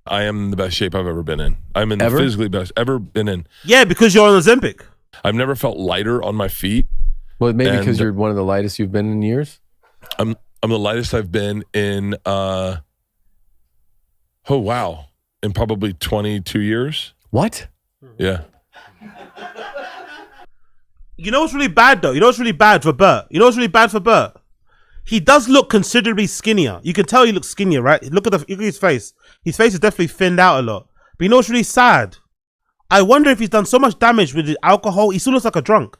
I am the best shape I've ever been in. I'm in the physically best ever been in. Yeah, because you're on Ozempic. I've never felt lighter on my feet. Well, maybe because you're one of the lightest you've been in years. I'm the lightest I've been in. Oh wow, in probably 22 years. What? Yeah. You know what's really bad though? You know what's really bad for Bert? He does look considerably skinnier. You can tell he looks skinnier, right? Look at his face. His face is definitely thinned out a lot. But you know what's really sad? I wonder if he's done so much damage with the alcohol, he still looks like a drunk.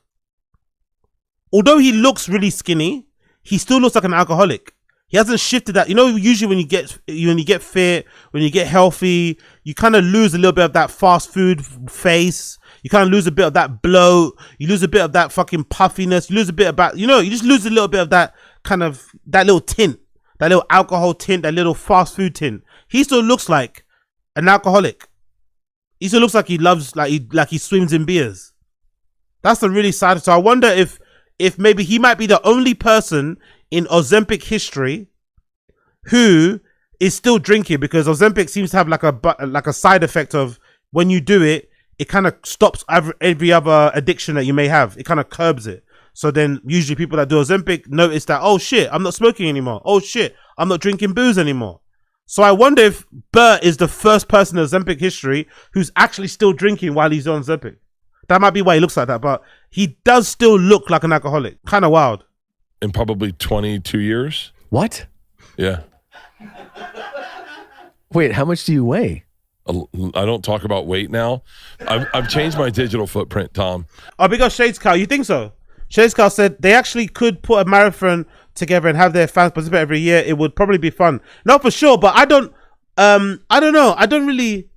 Although he looks really skinny, he still looks like an alcoholic. He hasn't shifted that. You know, usually when you get fit, when you get healthy, you kind of lose a little bit of that fast food face. You kind of lose a bit of that bloat. You lose a bit of that fucking puffiness. You lose a bit about, you just lose a little bit of that kind of, that little tint, that little alcohol tint, that little fast food tint. He still looks like an alcoholic. He still looks like he loves, like he swims in beers. That's the really sad. So I wonder if maybe he might be the only person in Ozempic history who is still drinking, because Ozempic seems to have like a side effect of when you do it, it kind of stops every other addiction that you may have. It kind of curbs it. So then usually people that do Ozempic notice that, oh shit, I'm not smoking anymore. Oh shit, I'm not drinking booze anymore. So I wonder if Bert is the first person in Ozempic history who's actually still drinking while he's on Ozempic. That might be why he looks like that, but he does still look like an alcoholic. Kind of wild. In probably 22 years. What? Yeah. Wait, how much do you weigh? I don't talk about weight now. I've changed my digital footprint, Tom. Oh, big up Shades Cow. You think so? Shades Cow said they actually could put a marathon together and have their fans participate every year. It would probably be fun. Not for sure, but I don't know. I don't really.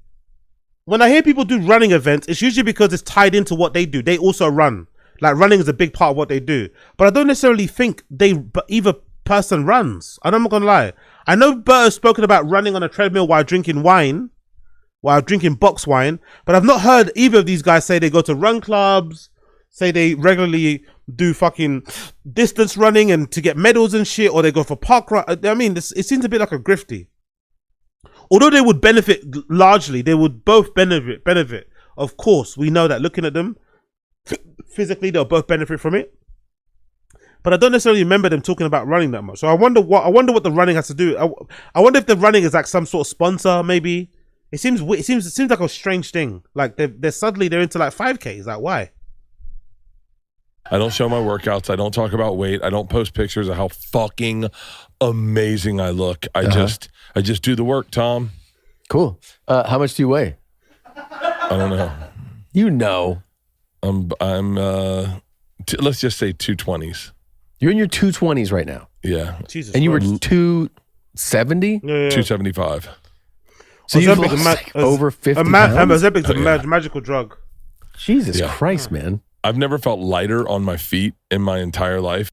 When I hear people do running events, it's usually because it's tied into what they do. They also run. Like running is a big part of what they do. But I don't necessarily think either person runs. I'm not gonna lie. I know Bert has spoken about running on a treadmill while drinking box wine, but I've not heard either of these guys say they go to run clubs, say they regularly do fucking distance running and to get medals and shit, or they go for park run. I mean, it seems a bit like a grifty. Although they would benefit largely, they would both benefit. Of course, we know that looking at them, physically, they'll both benefit from it. But I don't necessarily remember them talking about running that much. So I wonder what the running has to do. I wonder if the running is like some sort of sponsor, maybe. It seems like a strange thing. Like they're suddenly into like 5Ks. Like why? I don't show my workouts. I don't talk about weight. I don't post pictures of how fucking amazing I look. I just do the work, Tom. Cool. How much do you weigh? I don't know. You know. I'm let's just say 220s. You're in your 220s right now. Yeah. Jesus. And you were 270? Yeah. 275. So you've lost like over 50 pounds? Ozempic's a magical drug. Jesus Christ, man. I've never felt lighter on my feet in my entire life.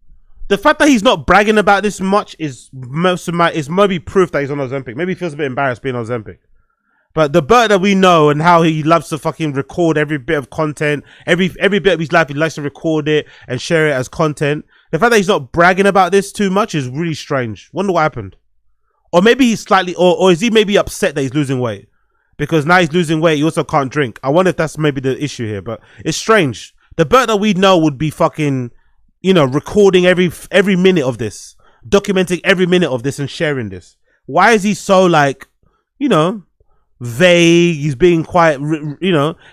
The fact that he's not bragging about this much is maybe proof that he's on Ozempic. Maybe he feels a bit embarrassed being on Ozempic. But the Bert that we know and how he loves to fucking record every bit of content, every bit of his life, he likes to record it and share it as content. The fact that he's not bragging about this too much is really strange. Wonder what happened. Or maybe he's slightly, or is he maybe upset that he's losing weight? Because now he's losing weight, he also can't drink. I wonder if that's maybe the issue here, but it's strange. The Bert that we know would be fucking, recording every minute of this, documenting every minute of this and sharing this. Why is he so like, vague? He's being quite,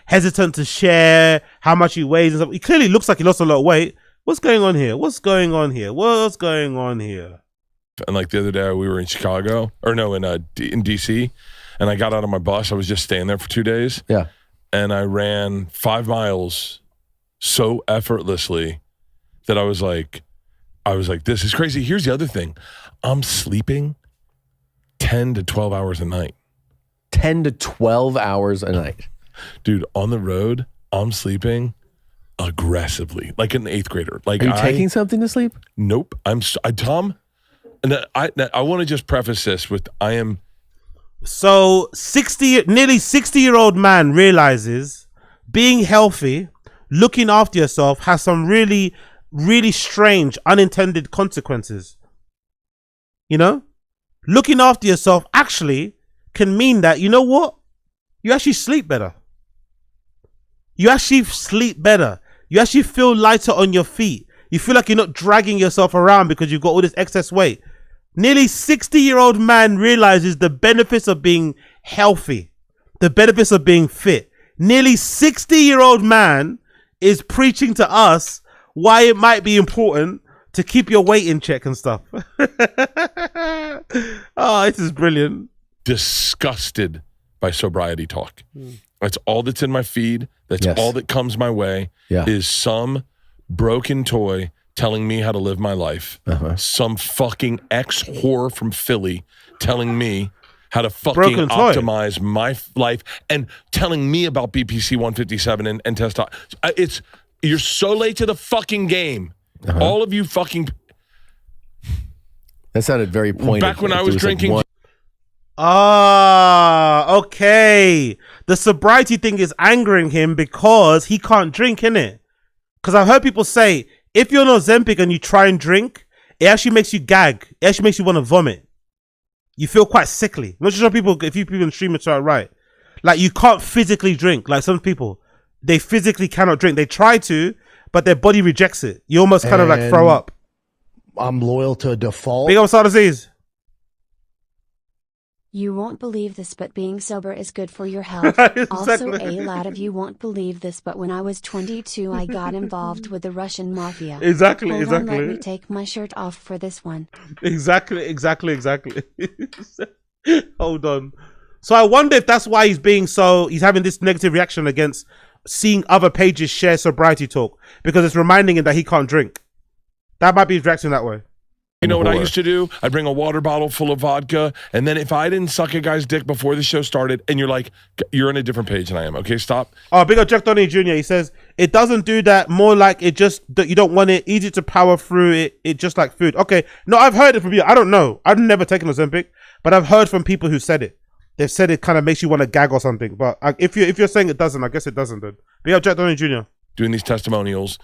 hesitant to share how much he weighs and stuff. He clearly looks like he lost a lot of weight. What's going on here? And like the other day, we were in Chicago, in DC, and I got out of my bus. I was just staying there for 2 days. Yeah. And I ran 5 miles so effortlessly that I was like, this is crazy. Here's the other thing. I'm sleeping 10 to 12 hours a night. 10 to 12 hours a night. Dude, on the road, I'm sleeping aggressively, like an 8th grader. Like, are you taking something to sleep? Nope. Tom, and I want to just preface this with So nearly 60-year-old man realizes being healthy, looking after yourself has some really, really strange unintended consequences. Looking after yourself actually can mean that, you know what? You actually sleep better. You actually sleep better. You actually feel lighter on your feet. You feel like you're not dragging yourself around because you've got all this excess weight. Nearly 60-year-old man realizes the benefits of being healthy, the benefits of being fit. Nearly 60-year-old man is preaching to us why it might be important to keep your weight in check and stuff. Oh, this is brilliant. Disgusted by sobriety talk. That's all that's in my feed. That's all that comes my way is some broken toy telling me how to live my life. Some fucking ex-whore from Philly telling me how to fucking optimize my life and telling me about BPC 157 and testosterone. You're so late to the fucking game. All of you fucking... That sounded very pointed. Back when I was drinking... Okay. The sobriety thing is angering him because he can't drink, innit? Because I've heard people say, if you're on Ozempic and you try and drink, it actually makes you gag. It actually makes you want to vomit. You feel quite sickly. Not just people, if you people in stream it right. Like, you can't physically drink. Like some people, they physically cannot drink. They try to, but their body rejects it. You almost kind of like throw up. I'm loyal to a default. Big up Star Disease. You won't believe this, but being sober is good for your health. Exactly. Also, a lot of you won't believe this, but when I was 22, I got involved with the Russian mafia. Exactly. Hold on, let me take my shirt off for this one. Exactly. Hold on. So I wonder if that's why he's having this negative reaction against seeing other pages share sobriety talk, because it's reminding him that he can't drink. That might be his reaction that way. You know what I used to do? I'd bring a water bottle full of vodka, and then if I didn't suck a guy's dick before the show started, and you're like, you're on a different page than I am. Okay, stop. Oh, big up Jack Donny Jr. He says, it doesn't do that. More like it just, you don't want it. Easy to power through it. It just like food. Okay. No, I've heard it from you. I don't know. I've never taken Ozempic, but I've heard from people who said it. They've said it kind of makes you want to gag or something. But if you're saying it doesn't, I guess it doesn't then. Big up Jack Donny Jr. Doing these testimonials.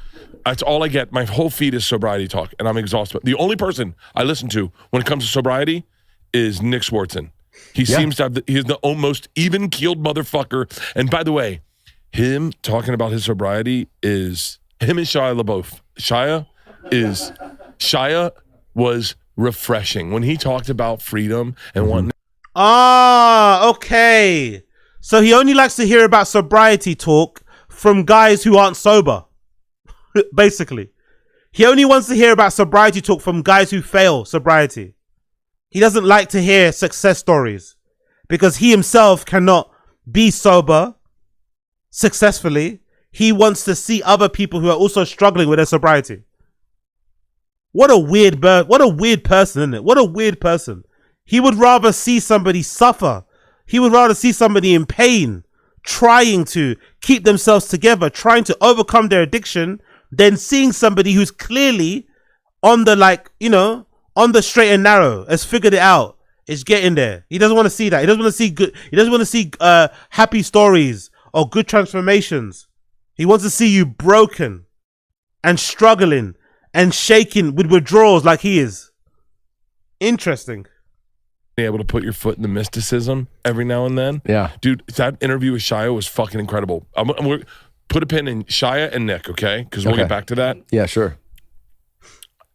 That's all I get. My whole feed is sobriety talk, and I'm exhausted. The only person I listen to when it comes to sobriety is Nick Swartzen. He seems to have he's the most even-keeled motherfucker. And by the way, him talking about his sobriety is him and Shia LaBeouf. Shia was refreshing when he talked about freedom and wanting. Okay. So he only likes to hear about sobriety talk from guys who aren't sober. Basically, he only wants to hear about sobriety talk from guys who fail sobriety. He doesn't like to hear success stories because he himself cannot be sober successfully. He wants to see other people who are also struggling with their sobriety. What a weird person, isn't it? What a weird person. He would rather see somebody suffer. He would rather see somebody in pain, trying to keep themselves together, trying to overcome their addiction, than seeing somebody who's clearly on the on the straight and narrow, has figured it out, is getting there. He doesn't want to see that. He doesn't want to see good. He doesn't want to see happy stories or good transformations. He wants to see you broken and struggling and shaking with withdrawals like he is. Interesting. Able to put your foot in the mysticism every now and then. Yeah. Dude, that interview with Shia was fucking incredible. We're put a pin in Shia and Nick, okay? Because we'll get back to that. Yeah, sure.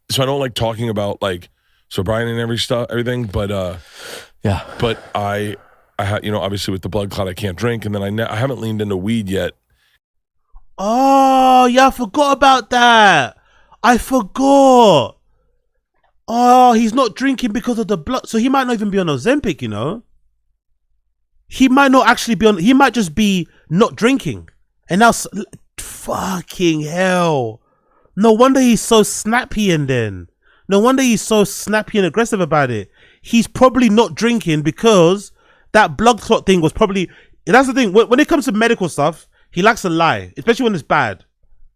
So I don't like talking about like sobriety and everything, but But I had, obviously with the blood clot I can't drink, and then I haven't leaned into weed yet. Oh yeah, I forgot about that. I forgot. Oh, he's not drinking because of the blood. So he might not even be on Ozempic, He might not actually be on, he might just be not drinking. And now, fucking hell. No wonder he's so snappy and aggressive about it. He's probably not drinking because that blood clot thing was probably, that's the thing. When it comes to medical stuff, he likes to lie, especially when it's bad.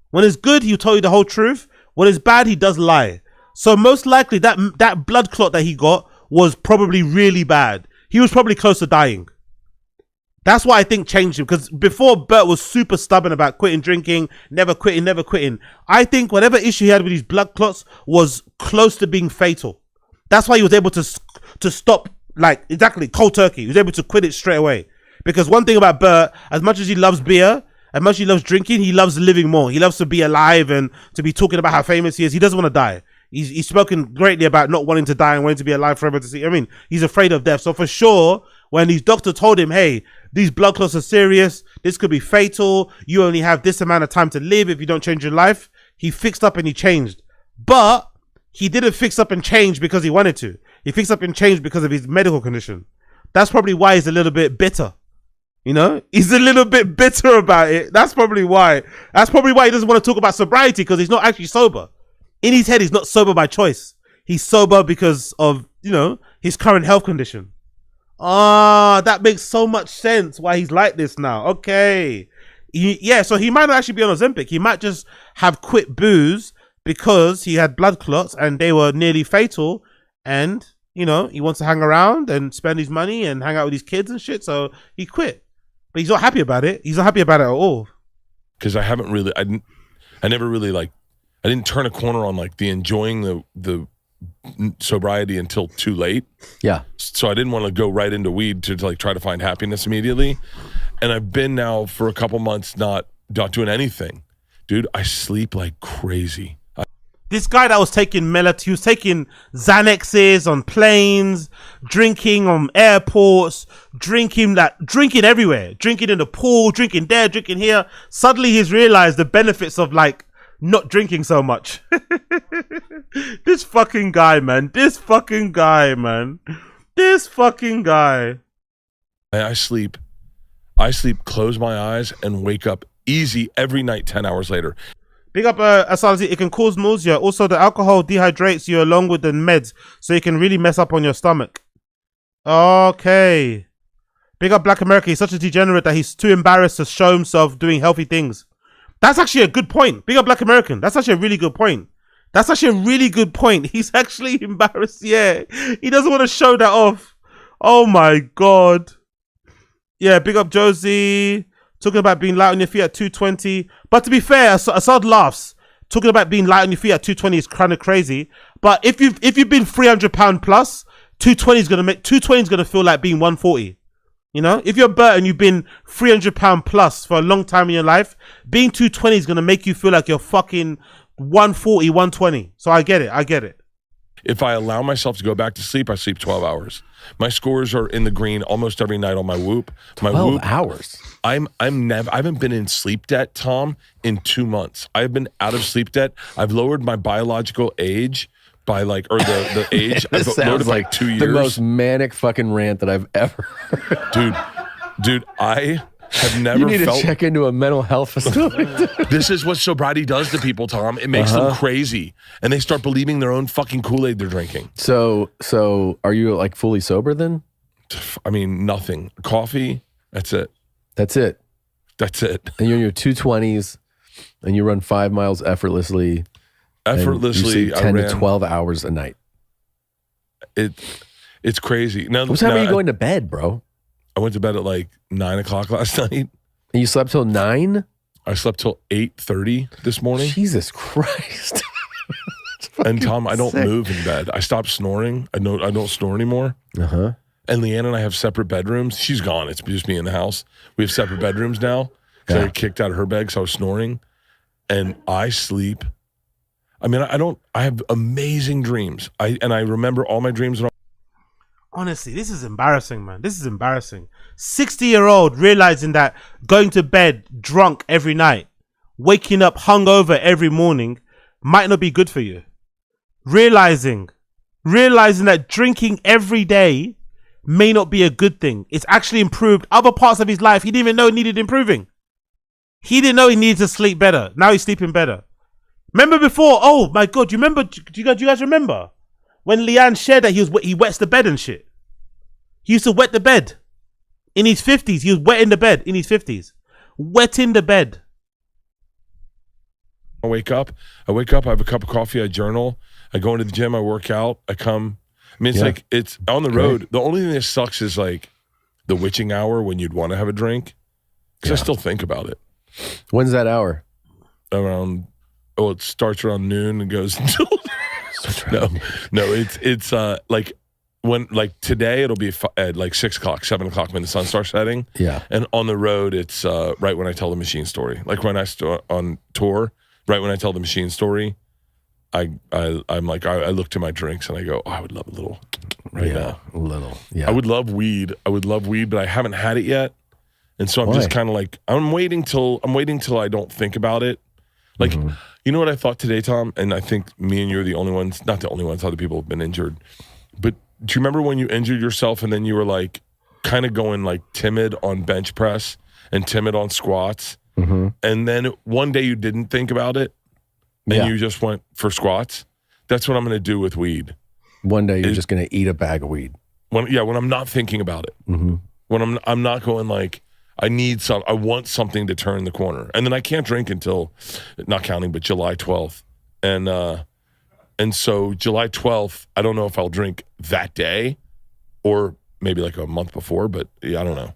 When it's good, he'll tell you the whole truth. When it's bad, he does lie. So most likely that blood clot that he got was probably really bad. He was probably close to dying. That's what I think changed him, because before Bert was super stubborn about quitting drinking, never quitting. I think whatever issue he had with his blood clots was close to being fatal. That's why he was able to stop Like, exactly, cold turkey. He was able to quit it straight away. Because one thing about Bert, as much as he loves beer, as much as he loves drinking, he loves living more. He loves to be alive and to be talking about how famous he is. He doesn't want to die. He's spoken greatly about not wanting to die and wanting to be alive forever to see. I mean, he's afraid of death. So for sure, when his doctor told him, hey, these blood clots are serious, this could be fatal, you only have this amount of time to live if you don't change your life, he fixed up and he changed. But he didn't fix up and change because he wanted to. He fixed up and changed because of his medical condition. That's probably why he's a little bit bitter. You know, he's a little bit bitter about it. That's probably why. That's probably why he doesn't want to talk about sobriety, because he's not actually sober. In his head, he's not sober by choice. He's sober because of, you know, his current health condition. Ah, that makes so much sense why he's like this now. Okay. So he might not actually be on Ozempic. He might just have quit booze because he had blood clots and they were nearly fatal. And, you know, he wants to hang around and spend his money and hang out with his kids and shit. So he quit. But he's not happy about it. He's not happy about it at all. Because I never really like, I didn't turn a corner on like the enjoying the sobriety until too late. Yeah. So I didn't want to go right into weed to like try to find happiness immediately. And I've been now for a couple months not doing anything. Dude, I sleep like crazy. This guy that was taking he was taking Xanaxes on planes, drinking on airports, drinking everywhere, drinking in the pool, drinking there, drinking here. Suddenly he's realized the benefits of like not drinking so much. This fucking guy, man. I sleep, close my eyes and wake up easy every night 10 hours later. Big up Asalazi, it can cause nausea. Also, the alcohol dehydrates you along with the meds, so it can really mess up on your stomach. Okay. Big up Black America, he's such a degenerate that he's too embarrassed to show himself doing healthy things. That's actually a good point. Big up Black American. That's actually a really good point. He's actually embarrassed. Yeah. He doesn't want to show that off. Oh my God. Yeah, big up Josie. Talking about being light on your feet at 220. But to be fair, Assad laughs. Talking about being light on your feet at 220 is kind of crazy. But if you've been £300 plus, 220 is gonna feel like being 140. You know, if you're Bert and you've been £300 plus for a long time in your life, being 220 is going to make you feel like you're fucking 140, 120. So I get it. If I allow myself to go back to sleep, I sleep 12 hours. My scores are in the green almost every night on my Whoop. 12 hours? I haven't been in sleep debt, Tom, in 2 months. I've been out of sleep debt. I've lowered my biological age by like, or the age. This I've sounds like 2 years. The most manic fucking rant that I've ever heard. Dude, I have never You need to check into a mental health facility. This is what sobriety does to people, Tom. It makes them crazy. And they start believing their own fucking Kool-Aid they're drinking. So are you like fully sober then? I mean, nothing. Coffee, that's it. That's it. And you're in your 220s and you run 5 miles effortlessly. You sleep 10 to 12 hours a night. It's crazy. Now, what time are you going to bed, bro? I went to bed at like 9 o'clock last night. And you slept till 9? I slept till 8:30 this morning. Jesus Christ. And Tom, I don't move in bed. I stopped snoring. I don't snore anymore. Uh-huh. And Leanne and I have separate bedrooms. She's gone. It's just me in the house. We have separate bedrooms now because I got kicked out of her bed because I was snoring. And I sleep. I mean, I have amazing dreams. I remember all my dreams. Honestly, this is embarrassing, man. 60-year-old realizing that going to bed drunk every night, waking up hungover every morning might not be good for you. Realizing that drinking every day may not be a good thing. It's actually improved other parts of his life he didn't even know it needed improving. He didn't know he needed to sleep better. Now he's sleeping better. Remember before? Oh my God! Do you guys remember when Leanne shared that he wets the bed and shit? He used to wet the bed in his 50s. He was wetting the bed in his 50s, wetting the bed. I wake up. I have a cup of coffee. I journal. I go into the gym. I work out. I come. I mean, it's on the road. The only thing that sucks is like the witching hour when you'd want to have a drink. Because I still think about it. When's that hour? It starts around noon and goes until no, it's like when like today it'll be at like 6 o'clock, 7 o'clock when the sun starts setting. Yeah. And on the road, it's right when I tell the machine story. Like when I on tour, right when I tell the machine story, I'm like I look to my drinks and I go, oh, I would love a little now. A little. Yeah. I would love weed, but I haven't had it yet. And so I'm just kind of like, I'm waiting till I don't think about it. Like, you know what I thought today, Tom? And I think me and you are the only ones, not the only ones, other people have been injured. But do you remember when you injured yourself and then you were like kind of going like timid on bench press and timid on squats? And then one day you didn't think about it and you just went for squats? That's what I'm going to do with weed. One day you're just going to eat a bag of weed. When I'm not thinking about it. When I'm not going like, I want something to turn the corner. And then I can't drink until, not counting, but July 12th. And so July 12th, I don't know if I'll drink that day or maybe like a month before, but yeah, I don't know.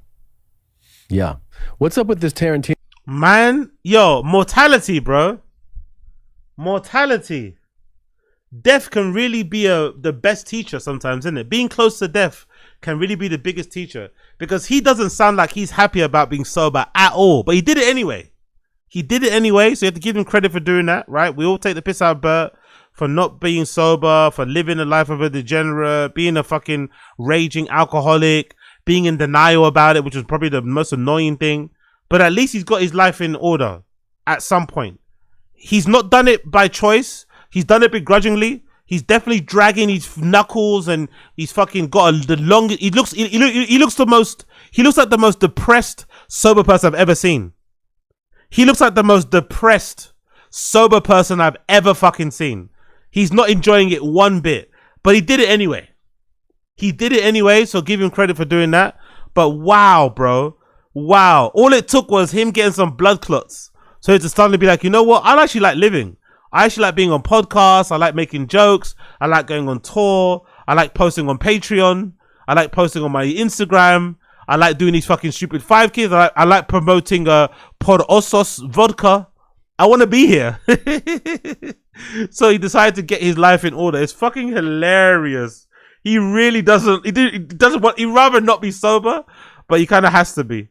Yeah. What's up with this Tarantino? Man, yo, mortality, bro. Mortality. Death can really be the best teacher sometimes, isn't it? Being close to death can really be the biggest teacher, because he doesn't sound like he's happy about being sober at all, but he did it anyway. So you have to give him credit for doing that, right? We all take the piss out of Bert for not being sober, for living a life of a degenerate, being a fucking raging alcoholic, being in denial about it, which was probably the most annoying thing. But at least he's got his life in order at some point. He's not done it by choice. He's done it begrudgingly. He's definitely dragging his knuckles, and he's fucking got the longest. He looks like the most depressed sober person I've ever seen. He looks like the most depressed sober person I've ever fucking seen. He's not enjoying it one bit, but he did it anyway. So give him credit for doing that. But wow, bro. Wow. All it took was him getting some blood clots. So to suddenly be like, you know what? I actually like living. I actually like being on podcasts. I like making jokes. I like going on tour. I like posting on Patreon. I like posting on my Instagram. I like doing these fucking stupid 5Ks. I like promoting Pod Osos vodka. I want to be here. So he decided to get his life in order. It's fucking hilarious. He really doesn't. He'd rather not be sober, but he kind of has to be.